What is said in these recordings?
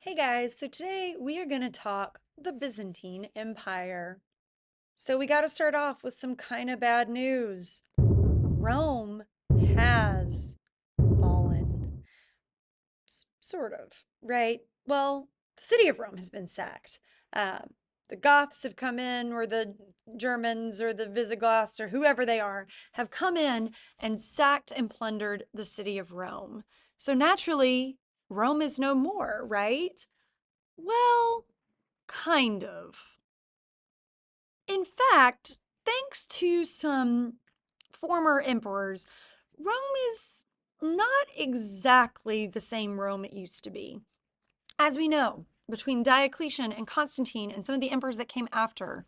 Hey guys, so today we are going to talk the Byzantine Empire. So we got to start off with some kind of bad news. Rome has fallen. Sort of, right? Well, the city of Rome has been sacked. Uh, the Goths have come in, or the Germans, or the Visigoths, or whoever they are, have come in and sacked and plundered the city of Rome. So naturally, Rome is no more, right? Well, kind of. In fact, thanks to some former emperors, Rome is not exactly the same Rome it used to be. As we know, between Diocletian and Constantine and some of the emperors that came after,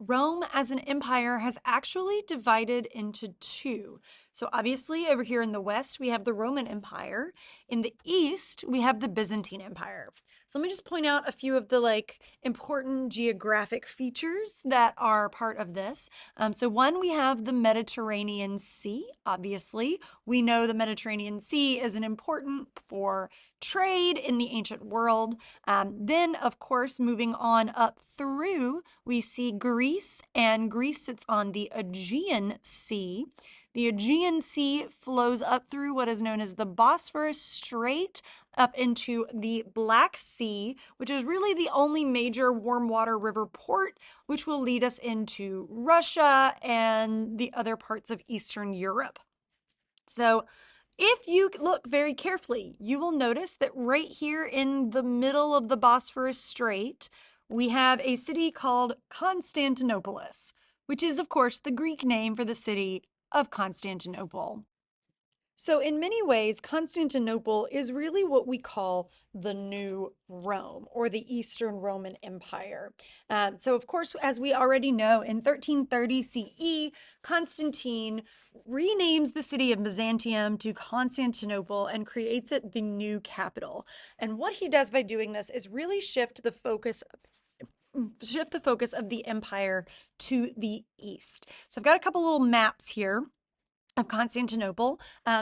Rome as an empire has actually divided into two. So, obviously, over here in the West, we have the Roman Empire. In the East, we have the Byzantine Empire. So, let me just point out a few of the important geographic features that are part of this. So, one, we have the Mediterranean Sea. Obviously, we know the Mediterranean Sea is an important for trade in the ancient world. Then, of course, moving on up through, we see Greece, and Greece sits on the Aegean Sea. The Aegean Sea flows up through what is known as the Bosphorus Strait up into the Black Sea, which is really the only major warm water river port, which will lead us into Russia and the other parts of Eastern Europe. So, if you look very carefully, you will notice that right here in the middle of the Bosphorus Strait, we have a city called Constantinopolis, which is, of course, the Greek name for the city of Constantinople. So, in many ways, Constantinople is really what we call the new Rome or the Eastern Roman Empire. So, of course, as we already know, in 1330 CE, Constantine renames the city of Byzantium to Constantinople and creates it the new capital. And what he does by doing this is really shift the focus of the empire to the east. So I've got a couple little maps here of Constantinople.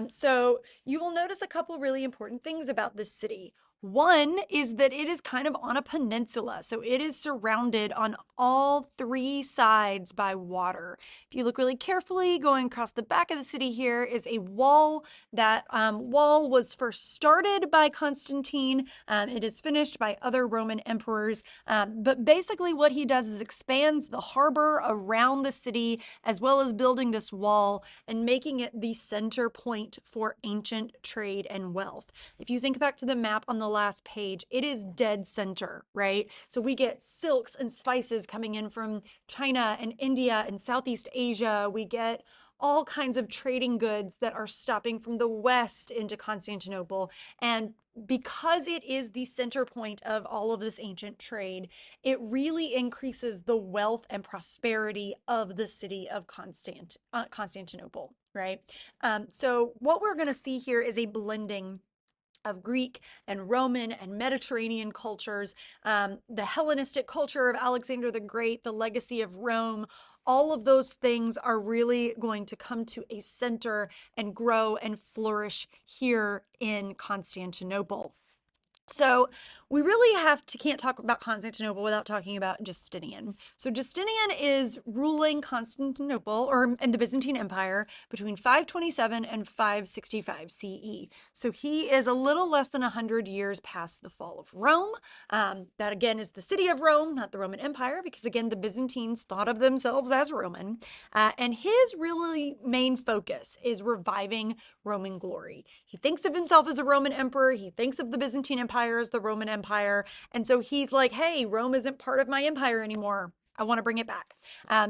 So you will notice a couple really important things about this city. One is that it is kind of on a peninsula, so it is surrounded on all three sides by water. If you look really carefully, going across the back of the city here is a wall. That wall was first started by Constantine. It is finished by other Roman emperors. But basically, what he does is expands the harbor around the city, as well as building this wall and making it the center point for ancient trade and wealth. If you think back to the map on the last page, it is dead center, right? So we get silks and spices coming in from China and India and Southeast Asia. We get all kinds of trading goods that are stopping from the west into Constantinople. And because it is the center point of all of this ancient trade, it really increases the wealth and prosperity of the city of Constantinople, right? So what we're going to see here is a blending of Greek and Roman and Mediterranean cultures, the Hellenistic culture of Alexander the Great, the legacy of Rome. All of those things are really going to come to a center and grow and flourish here in Constantinople. So we really can't talk about Constantinople without talking about Justinian. So Justinian is ruling Constantinople or in the Byzantine Empire between 527 and 565 CE. So he is a little less than 100 years past the fall of Rome. That again is the city of Rome, not the Roman Empire, because again the Byzantines thought of themselves as Roman. And his really main focus is reviving Roman glory. He thinks of himself as a Roman emperor. He thinks of the Byzantine Empire as the Roman Empire. And so he's like, hey, Rome isn't part of my empire anymore. I want to bring it back.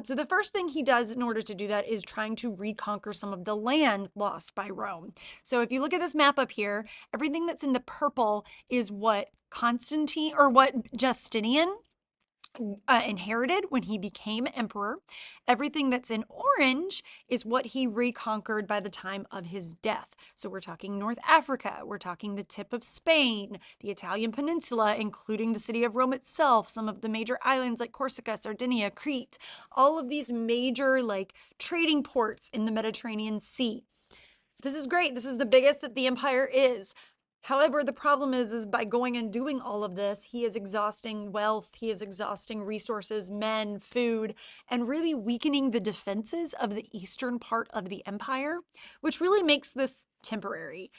So the first thing he does in order to do that is trying to reconquer some of the land lost by Rome. So if you look at this map up here, everything that's in the purple is what Justinian inherited when he became emperor. Everything that's in orange is what he reconquered by the time of his death. So we're talking North Africa, we're talking the tip of Spain, the Italian peninsula, including the city of Rome itself, some of the major islands like Corsica, Sardinia, Crete, all of these major trading ports in the Mediterranean Sea. This is great. This is the biggest that the empire is. However, the problem is by going and doing all of this, he is exhausting wealth, he is exhausting resources, men, food, and really weakening the defenses of the eastern part of the empire, which really makes this temporary.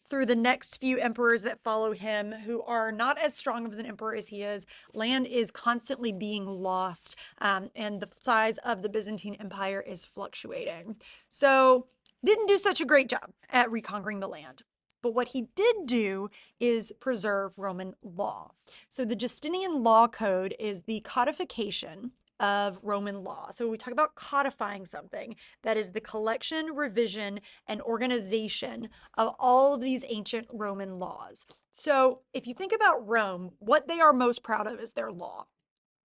Through the next few emperors that follow him, who are not as strong of an emperor as he is, land is constantly being lost, and the size of the Byzantine Empire is fluctuating. So, didn't do such a great job at reconquering the land. But what he did do is preserve Roman law. So the Justinian law code is the codification of Roman law. So we talk about codifying something, that is the collection, revision, and organization of all of these ancient Roman laws. So if you think about Rome, what they are most proud of is their law,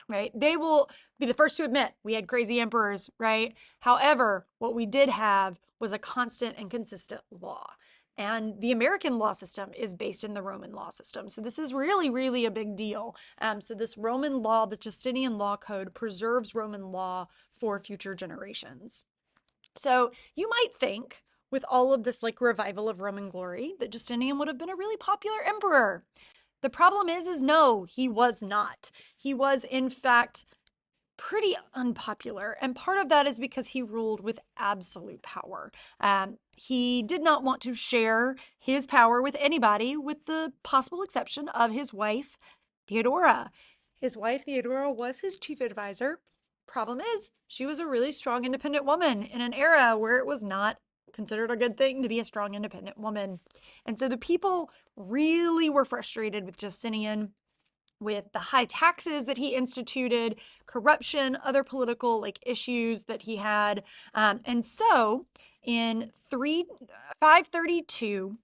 right? They will be the first to admit we had crazy emperors, right? However, what we did have was a constant and consistent law. And the American law system is based in the Roman law system. So this is really, really a big deal. So this Roman law, the Justinian law code, preserves Roman law for future generations. So you might think, with all of this like revival of Roman glory, that Justinian would have been a really popular emperor. The problem is no, he was not. He was, in fact, pretty unpopular. And part of that is because he ruled with absolute power. He did not want to share his power with anybody, with the possible exception of his wife, Theodora. His wife, Theodora, was his chief advisor. Problem is, she was a really strong, independent woman in an era where it was not considered a good thing to be a strong, independent woman. And so the people really were frustrated with Justinian, with the high taxes that he instituted, corruption, other political like issues that he had. And so in 532,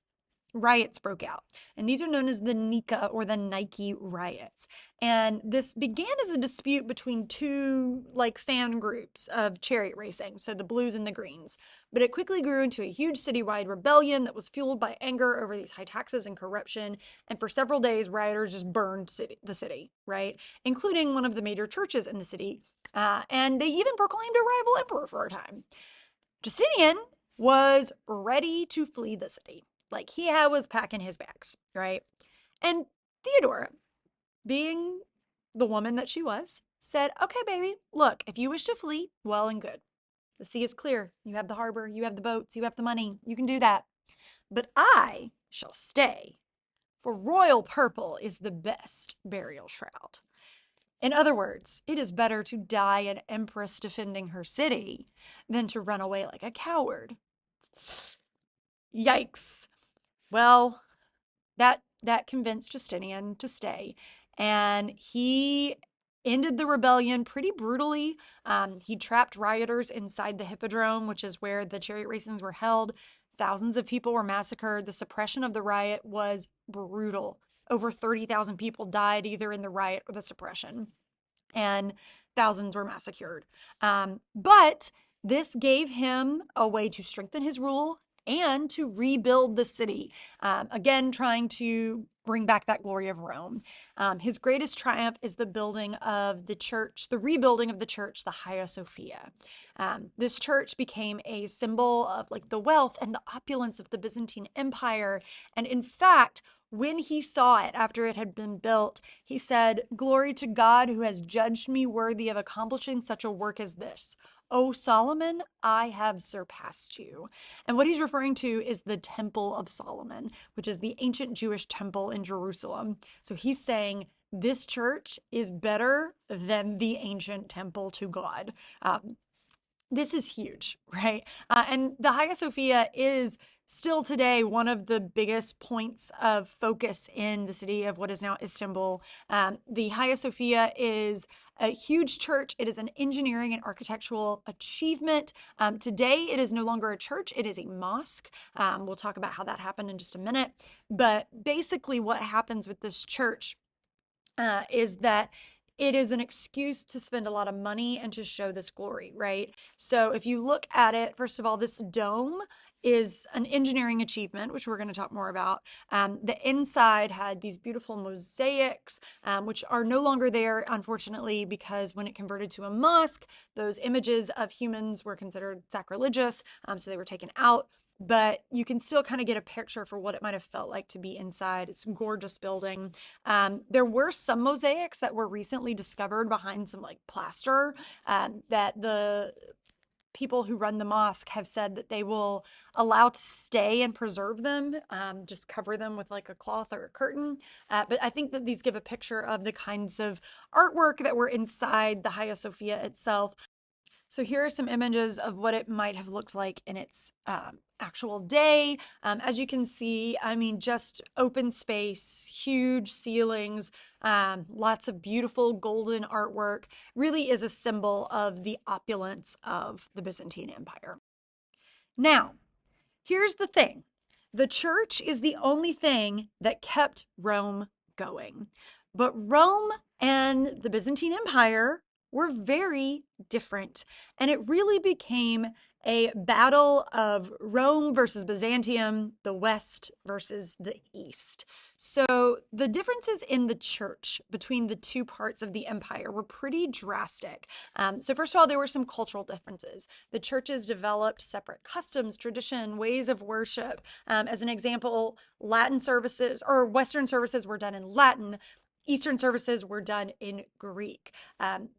riots broke out. And these are known as the Nika or the Nike riots. And this began as a dispute between two like fan groups of chariot racing, so the blues and the greens. But it quickly grew into a huge citywide rebellion that was fueled by anger over these high taxes and corruption. And for several days, rioters just burned the city, right? Including one of the major churches in the city. And they even proclaimed a rival emperor for a time. Justinian was ready to flee the city. Like he was packing his bags, right? And Theodora, being the woman that she was, said, okay, baby, look, if you wish to flee, well and good. The sea is clear. You have the harbor, you have the boats, you have the money. You can do that. But I shall stay, for royal purple is the best burial shroud. In other words, it is better to die an empress defending her city than to run away like a coward. Yikes. Well, that convinced Justinian to stay, and he ended the rebellion pretty brutally. He trapped rioters inside the hippodrome, which is where the chariot racings were held. Thousands of people were massacred. The suppression of the riot was brutal. Over 30,000 people died either in the riot or the suppression, and thousands were massacred. But this gave him a way to strengthen his rule and to rebuild the city, again, trying to bring back that glory of Rome. His greatest triumph is the building of the church, the rebuilding of the church, the Hagia Sophia. This church became a symbol of like the wealth and the opulence of the Byzantine Empire. And in fact, when he saw it after it had been built, he said, "Glory to God who has judged me worthy of accomplishing such a work as this. O Solomon, I have surpassed you." And what he's referring to is the Temple of Solomon, which is the ancient Jewish temple in Jerusalem. So he's saying this church is better than the ancient temple to God. This is huge, right? And the Hagia Sophia is still today one of the biggest points of focus in the city of what is now Istanbul. The Hagia Sophia is a huge church. It is an engineering and architectural achievement. Today, it is no longer a church. It is a mosque. We'll talk about how that happened in just a minute. But basically what happens with this church is that it is an excuse to spend a lot of money and to show this glory, right? So if you look at it, first of all, this dome is an engineering achievement, which we're going to talk more about. The inside had these beautiful mosaics, which are no longer there, unfortunately, because when it converted to a mosque, those images of humans were considered sacrilegious, so they were taken out. but you can still kind of get a picture for what it might have felt like to be inside. It's a gorgeous building. There were some mosaics that were recently discovered behind some like plaster that the people who run the mosque have said that they will allow to stay and preserve them, just cover them with like a cloth or a curtain. But I think that these give a picture of the kinds of artwork that were inside the Hagia Sophia itself. So here are some images of what it might have looked like in its actual day. As you can see, I mean, just open space, huge ceilings, lots of beautiful golden artwork, really is a symbol of the opulence of the Byzantine Empire. Now, here's the thing. The church is the only thing that kept Rome going. But Rome and the Byzantine Empire were very different. And it really became a battle of Rome versus Byzantium, the West versus the East. So the differences in the church between the two parts of the empire were pretty drastic. So first of all, there were some cultural differences. The churches developed separate customs, tradition, ways of worship. As an example, Latin services or Western services were done in Latin. Eastern services were done in Greek.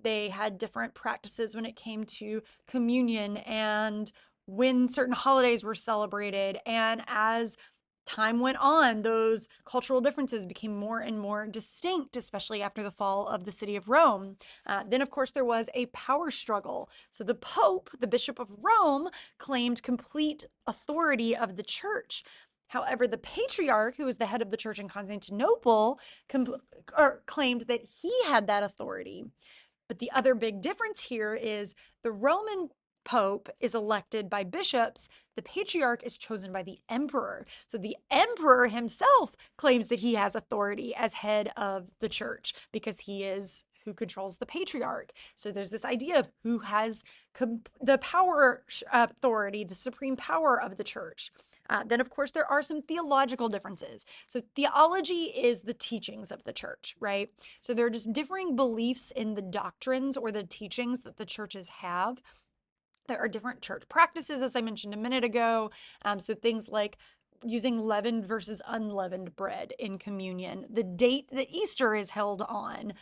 They had different practices when it came to communion and when certain holidays were celebrated. And as time went on, those cultural differences became more and more distinct, especially after the fall of the city of Rome. Then, of course, there was a power struggle. So the Pope, the Bishop of Rome, claimed complete authority of the church. However, the patriarch, who was the head of the church in Constantinople, claimed that he had that authority. But the other big difference here is the Roman Pope is elected by bishops. The patriarch is chosen by the emperor. So the emperor himself claims that he has authority as head of the church because he is who controls the patriarch. So there's this idea of who has the power authority, the supreme power of the church. Then, of course, there are some theological differences. So theology is the teachings of the church, right? So there are just differing beliefs in the doctrines or the teachings that the churches have. There are different church practices, as I mentioned a minute ago. So things like using leavened versus unleavened bread in communion, the date that Easter is held on,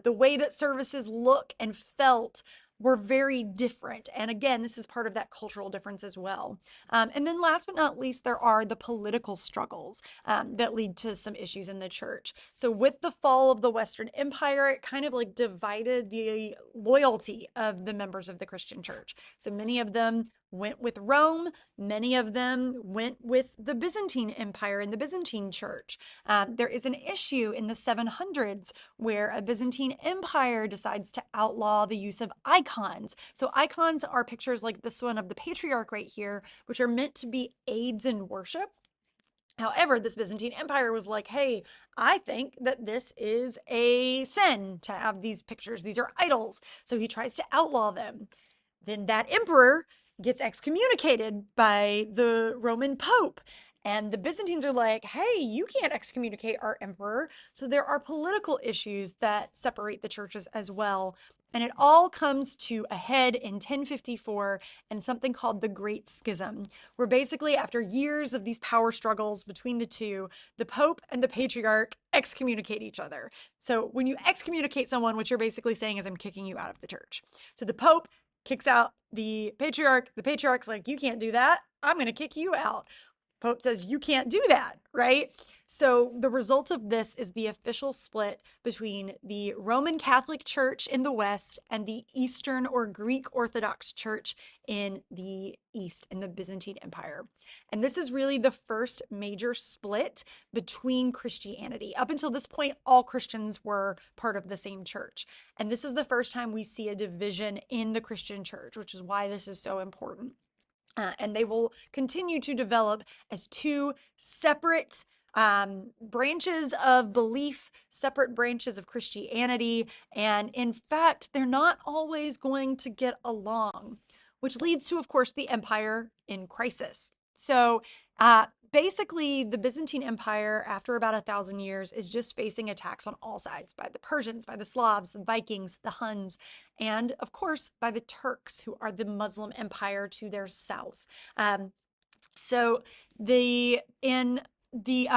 the way that services look and felt were very different. And again, this is part of that cultural difference as well. And then last but not least, there are the political struggles that lead to some issues in the church. So with the fall of the Western Empire, it kind of like divided the loyalty of the members of the Christian church. So many of them went with Rome. Many of them went with the Byzantine Empire and the Byzantine Church. There is an issue in the 700s where a Byzantine Empire decides to outlaw the use of icons. So icons are pictures like this one of the patriarch right here, which are meant to be aids in worship. However, this Byzantine Empire was like, hey, I think that this is a sin to have these pictures. These are idols. So he tries to outlaw them. Then that emperor gets excommunicated by the Roman Pope. And the Byzantines are like, hey, you can't excommunicate our emperor. So there are political issues that separate the churches as well. And it all comes to a head in 1054 and something called the Great Schism, where basically, after years of these power struggles between the two, the Pope and the Patriarch excommunicate each other. So when you excommunicate someone, what you're basically saying is, I'm kicking you out of the church. So the Pope kicks out the patriarch. The patriarch's like, you can't do that. I'm going to kick you out. Pope says, you can't do that, right? So the result of this is the official split between the Roman Catholic Church in the West and the Eastern or Greek Orthodox Church in the East, in the Byzantine Empire. And this is really the first major split between Christianity. Up until this point, all Christians were part of the same church. And this is the first time we see a division in the Christian church, which is why this is so important. And they will continue to develop as two separate branches of belief, separate branches of Christianity. And in fact, they're not always going to get along, which leads to, of course, the empire in crisis. So basically, the Byzantine Empire, after about 1,000 years, is just facing attacks on all sides by the Persians, by the Slavs, the Vikings, the Huns, and of course, by the Turks, who are the Muslim empire to their south. So the in the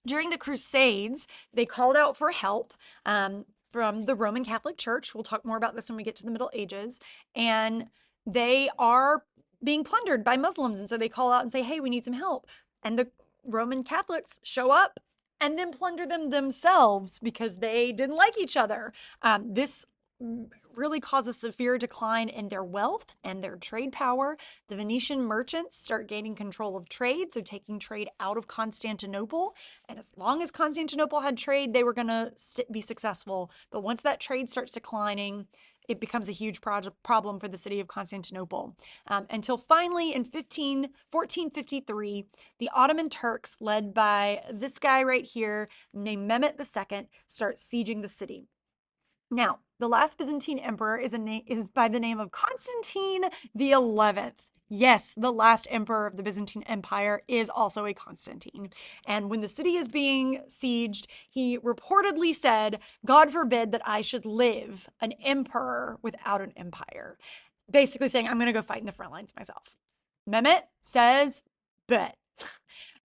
during the Crusades, they called out for help from the Roman Catholic Church. We'll talk more about this when we get to the Middle Ages. And they are being plundered by Muslims. And so they call out and say, hey, we need some help. And the Roman Catholics show up and then plunder them themselves because they didn't like each other. This really caused a severe decline in their wealth and their trade power. The Venetian merchants start gaining control of trade, so taking trade out of Constantinople. And as long as Constantinople had trade, they were going to be successful. But once that trade starts declining, it becomes a huge problem for the city of Constantinople. Until finally in 1453, the Ottoman Turks, led by this guy right here named Mehmet II, start sieging the city. Now, the last Byzantine emperor is by the name of Constantine the 11th. Yes, the last emperor of the Byzantine Empire is also a Constantine. And when the city is being sieged, he reportedly said, God forbid that I should live an emperor without an empire. Basically saying, I'm going to go fight in the front lines myself. Mehmet says, bet.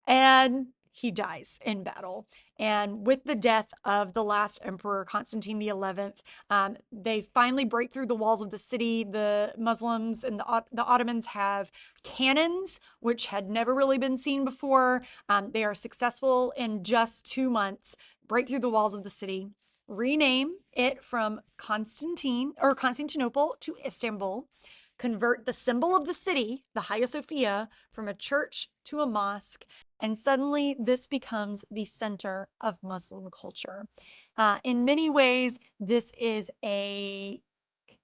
And he dies in battle. And with the death of the last emperor, Constantine the 11th, they finally break through the walls of the city. The Muslims and the Ottomans have cannons, which had never really been seen before. They are successful in just 2 months, break through the walls of the city, rename it from Constantinople to Istanbul, convert the symbol of the city, the Hagia Sophia, from a church to a mosque, and suddenly this becomes the center of Muslim culture. In many ways, this is a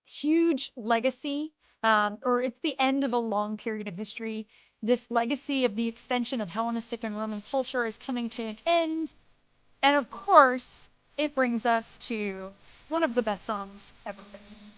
huge legacy, or it's the end of a long period of history. This legacy of the extension of Hellenistic and Roman culture is coming to an end. And of course, it brings us to one of the best songs ever written.